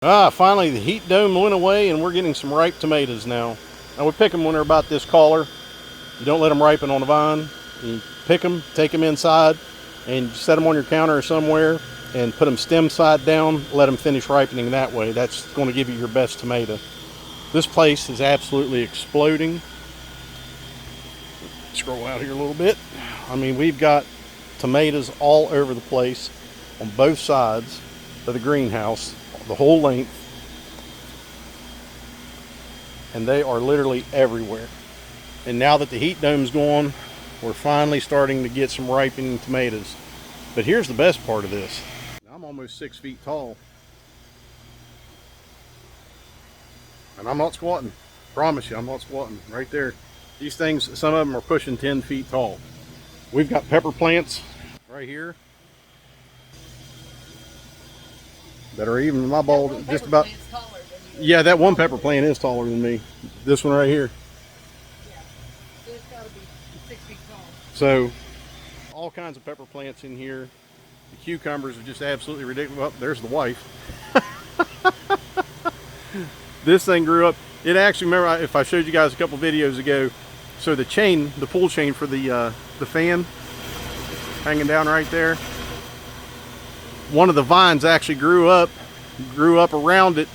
Finally the heat dome went away and we're getting some ripe tomatoes now. Now we pick them when they're about this color. You don't let them ripen on the vine. You pick them, take them inside, and set them on your counter or somewhere and put them stem side down, let them finish ripening that way. That's going to give you your best tomato. This place is absolutely exploding. Scroll out here a little bit. I mean, we've got tomatoes all over the place on both sides of the greenhouse, the whole length, and they are literally everywhere. And now that the heat dome's gone, we're finally starting to get some ripening tomatoes. But here's the best part of this. I'm almost 6 feet tall, and I'm not squatting. Promise you, I'm not squatting. Right there. These things, some of them are pushing 10 feet tall. We've got pepper plants right here that are even my ball just about. Yeah, that one pepper plant is taller than me. This one right here. Yeah, so it's got to be 6 feet tall. So, all kinds of pepper plants in here. The cucumbers are just absolutely ridiculous. Well, there's the wife. This thing grew up. It actually, remember if I showed you guys a couple videos ago, so the chain, the pull chain for the fan hanging down right there, one of the vines actually grew up around it,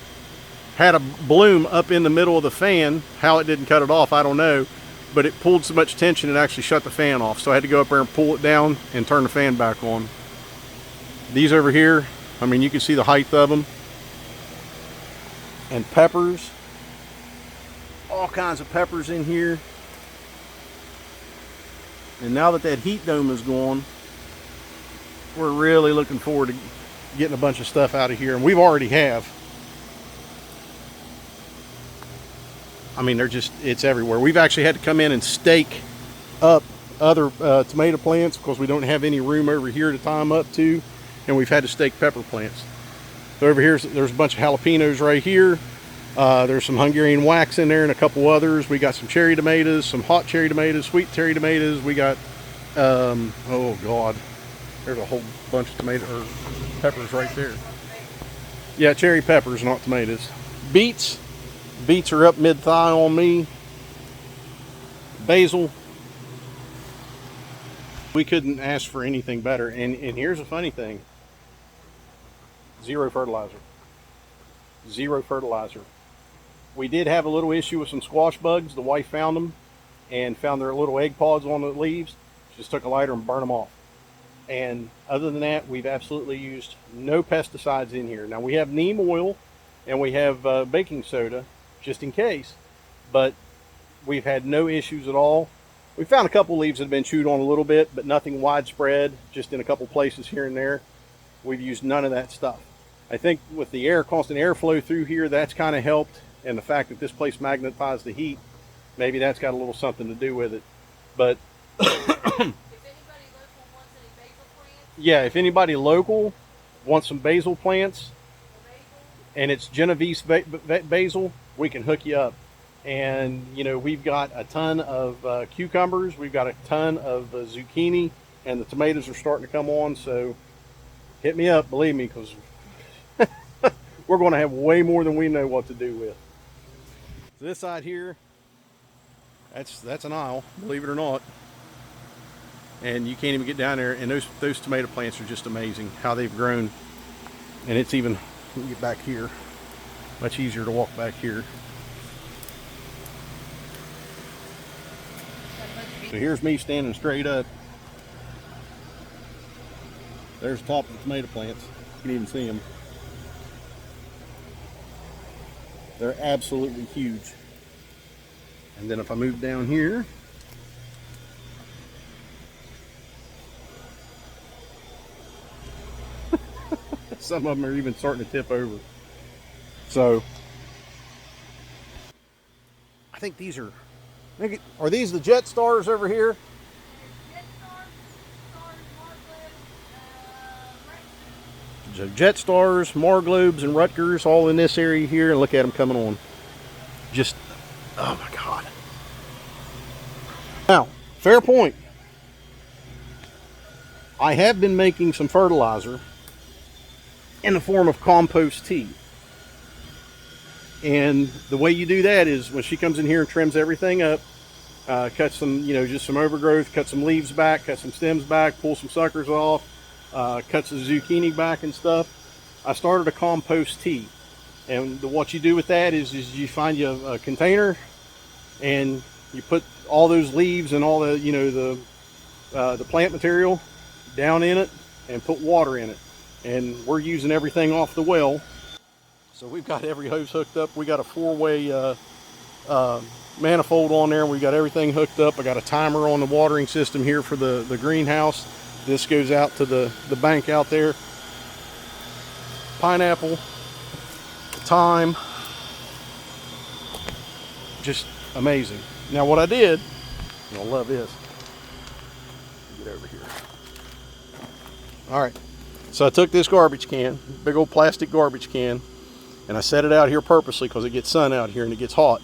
had a bloom up in the middle of the fan. How it didn't cut it off, I don't know, but it pulled so much tension it actually shut the fan off. So I had to go up there and pull it down and turn the fan back on. These over here, I mean, you can see the height of them. And peppers, all kinds of peppers in here. And now that that heat dome is gone, we're really looking forward to getting a bunch of stuff out of here. And we've already have. I mean, they're just, it's everywhere. We've actually had to come in and stake up other tomato plants because we don't have any room over here to tie them up to. And we've had to stake pepper plants. So over here, there's a bunch of jalapenos right here. There's some Hungarian wax in there and a couple others. We got some cherry tomatoes, some hot cherry tomatoes, sweet cherry tomatoes. We got, oh God, there's a whole bunch of tomato or peppers right there. Yeah, cherry peppers, not tomatoes. Beets are up mid-thigh on me. Basil. We couldn't ask for anything better. And here's a funny thing. Zero fertilizer. Zero fertilizer. We did have a little issue with some squash bugs. The wife found them and found their little egg pods on the leaves. She just took a lighter and burned them off. And other than that, we've absolutely used no pesticides in here. Now we have neem oil and we have baking soda just in case, but we've had no issues at all. We found a couple leaves that have been chewed on a little bit, but nothing widespread, just in a couple places here and there. We've used none of that stuff. I think with the constant airflow through here, that's kind of helped. And the fact that this place magnifies the heat, maybe that's got a little something to do with it. But If anybody local wants any basil plants, yeah, if anybody local wants some basil plants, and it's Genovese basil, we can hook you up. And you know, we've got a ton of cucumbers, we've got a ton of zucchini, and the tomatoes are starting to come on. So hit me up, believe me, because we're going to have way more than we know what to do with. So this side here, that's an aisle, believe it or not. And you can't even get down there. And those tomato plants are just amazing how they've grown. And it's even, let me get back here, much easier to walk back here. So here's me standing straight up. There's the top of the tomato plants. You can even see them. They're absolutely huge. And then if I move down here, some of them are even starting to tip over. So I think these are these the Jet Stars over here? Jet Stars, Marglobes, and Rutgers all in this area here, and look at them coming on. Just, oh my God. Now, fair point. I have been making some fertilizer in the form of compost tea. And the way you do that is when she comes in here and trims everything up, cuts some, just some overgrowth, cut some leaves back, cut some stems back, pull some suckers off, cuts the zucchini back and stuff. I started a compost tea. And what you do with that is you find you a container and you put all those leaves and all the plant material down in it and put water in it. And we're using everything off the well. So we've got every hose hooked up. We got a 4-way manifold on there. We've got everything hooked up. I got a timer on the watering system here for the greenhouse. This goes out to the bank out there. Pineapple, thyme, just amazing. Now what I did, you'll love this. Get over here. All right, so I took this garbage can, big old plastic garbage can, and I set it out here purposely because it gets sun out here and it gets hot.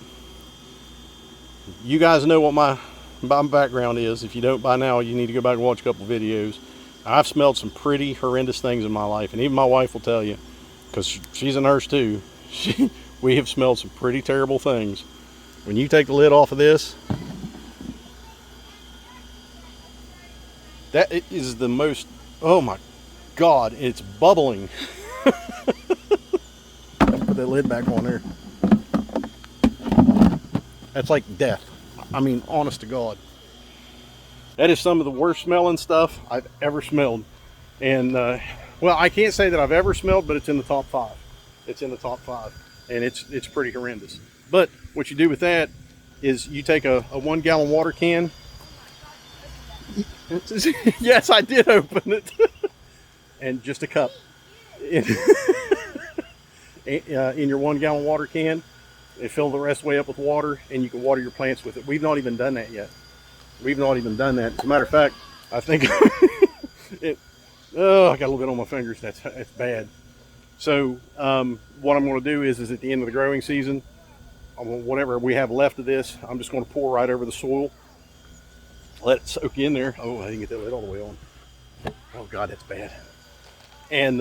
You guys know what my background is. If you don't by now, you need to go back and watch a couple videos. I've smelled some pretty horrendous things in my life, and even my wife will tell you, because she's a nurse too. We have smelled some pretty terrible things. When you take the lid off of this, that is the most, oh my God, it's bubbling. Put that lid back on there. That's like death. I mean, honest to God. That is some of the worst smelling stuff I've ever smelled. And, well, I can't say that I've ever smelled, but it's in the top 5. It's in the top 5. And it's pretty horrendous. But what you do with that is you take a 1-gallon water can. Yes, I did open it. And just a cup. In your 1-gallon water can. And fill the rest way up with water, and you can water your plants with it. We've not even done that yet. We've not even done that. As a matter of fact, I think I got a little bit on my fingers. That's bad. So what I'm going to do is at the end of the growing season, whatever we have left of this, I'm just going to pour right over the soil. Let it soak in there. Oh, I didn't get that lid all the way on. Oh God, that's bad. And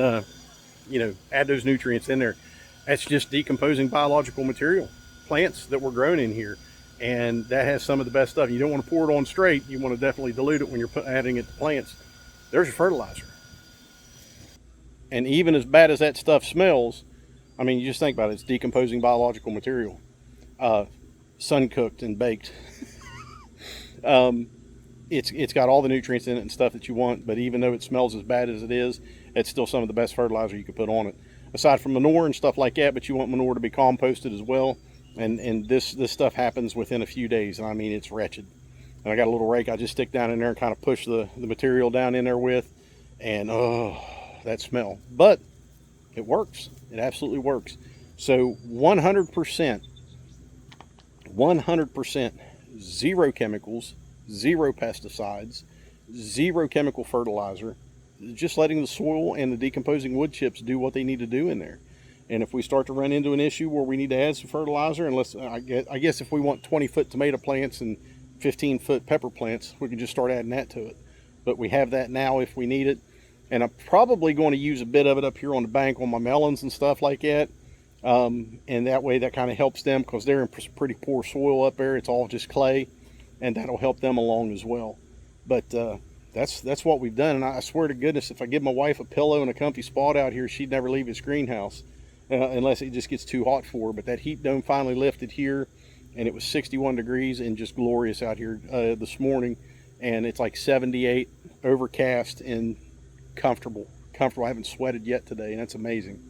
add those nutrients in there. That's just decomposing biological material, plants that were grown in here. And that has some of the best stuff. You don't want to pour it on straight. You want to definitely dilute it when you're adding it to plants. There's your fertilizer. And even as bad as that stuff smells, I mean, you just think about it. It's decomposing biological material, sun cooked and baked. It's got all the nutrients in it and stuff that you want. But even though it smells as bad as it is, it's still some of the best fertilizer you could put on it. Aside from manure and stuff like that, but you want manure to be composted as well. And this stuff happens within a few days. And I mean, it's wretched. And I got a little rake I just stick down in there and kind of push the material down in there with. And oh, that smell. But it works. It absolutely works. So 100%, 0 chemicals, 0 pesticides, 0 chemical fertilizer. Just letting the soil and the decomposing wood chips do what they need to do in there. And if we start to run into an issue where we need to add some fertilizer, unless I guess if we want 20-foot tomato plants and 15-foot pepper plants, we can just start adding that to it. But we have that now if we need it. And I'm probably going to use a bit of it up here on the bank on my melons and stuff like that. And that way that kind of helps them because they're in pretty poor soil up there. It's all just clay, and that'll help them along as well. But that's what we've done. And I swear to goodness, if I give my wife a pillow and a comfy spot out here, she'd never leave this greenhouse unless it just gets too hot for her. But that heat dome finally lifted here, and it was 61 degrees and just glorious out here this morning. And it's like 78, overcast and comfortable. I haven't sweated yet today, and that's amazing.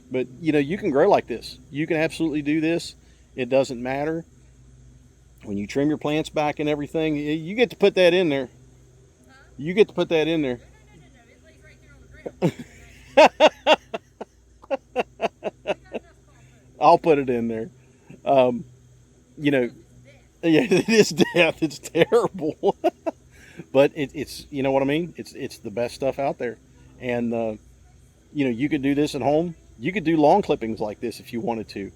But you can grow like this. You can absolutely do this. It doesn't matter. When you trim your plants back and everything, you get to put that in there. You get to put that in there. No. It lays right there on the ground. I'll put it in there. Yeah, it is death. It's terrible. But it's you know what I mean? It's the best stuff out there. And you could do this at home. You could do lawn clippings like this if you wanted to.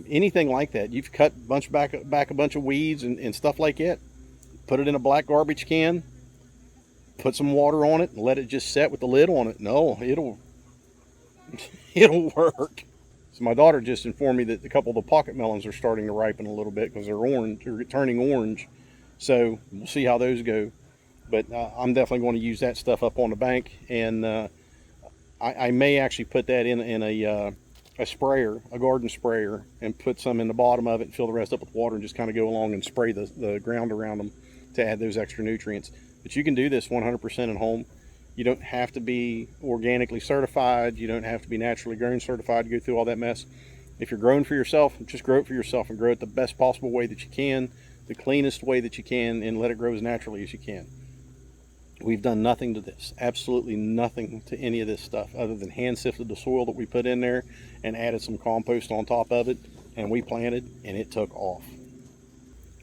Anything like that. You've cut back a bunch of weeds and stuff like that. Put it in a black garbage can. Put some water on it and let it just set with the lid on it. No, it'll work. So my daughter just informed me that a couple of the pocket melons are starting to ripen a little bit because they're orange, they're turning orange. So we'll see how those go. But I'm definitely going to use that stuff up on the bank, and I may actually put that in a sprayer, a garden sprayer, and put some in the bottom of it and fill the rest up with water and just kind of go along and spray the ground around them to add those extra nutrients. But you can do this 100% at home. You don't have to be organically certified. You don't have to be naturally grown certified to go through all that mess. If you're growing for yourself, just grow it for yourself and grow it the best possible way that you can, the cleanest way that you can, and let it grow as naturally as you can. We've done nothing to this, absolutely nothing to any of this stuff other than hand sifted the soil that we put in there and added some compost on top of it, and we planted, and it took off.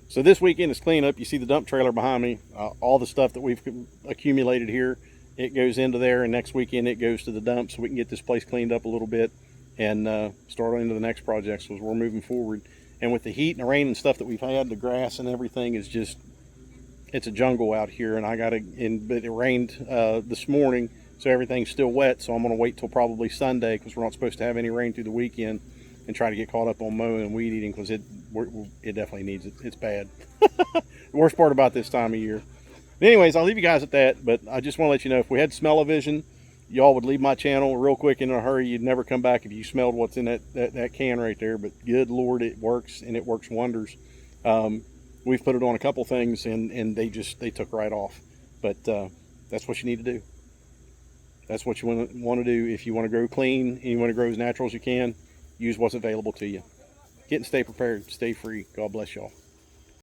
So this weekend is cleanup. You see the dump trailer behind me. All the stuff that we've accumulated here, it goes into there, and next weekend it goes to the dump so we can get this place cleaned up a little bit and start into the next projects as we're moving forward. And with the heat and the rain and stuff that we've had, the grass and everything is just, it's a jungle out here, and but it rained this morning, so everything's still wet. So I'm going to wait till probably Sunday, because we're not supposed to have any rain through the weekend, and try to get caught up on mowing and weed eating, because it definitely needs it. It's bad. The worst part about this time of year. But anyways, I'll leave you guys at that. But I just want to let you know, if we had smell-o-vision, y'all would leave my channel real quick in a hurry. You'd never come back if you smelled what's in that can right there. But good Lord, it works, and it works wonders. We've put it on a couple things, and they took right off. But that's what you need to do. That's what you want to do if you want to grow clean and you want to grow as natural as you can. Use what's available to you. Get and stay prepared. Stay free. God bless y'all.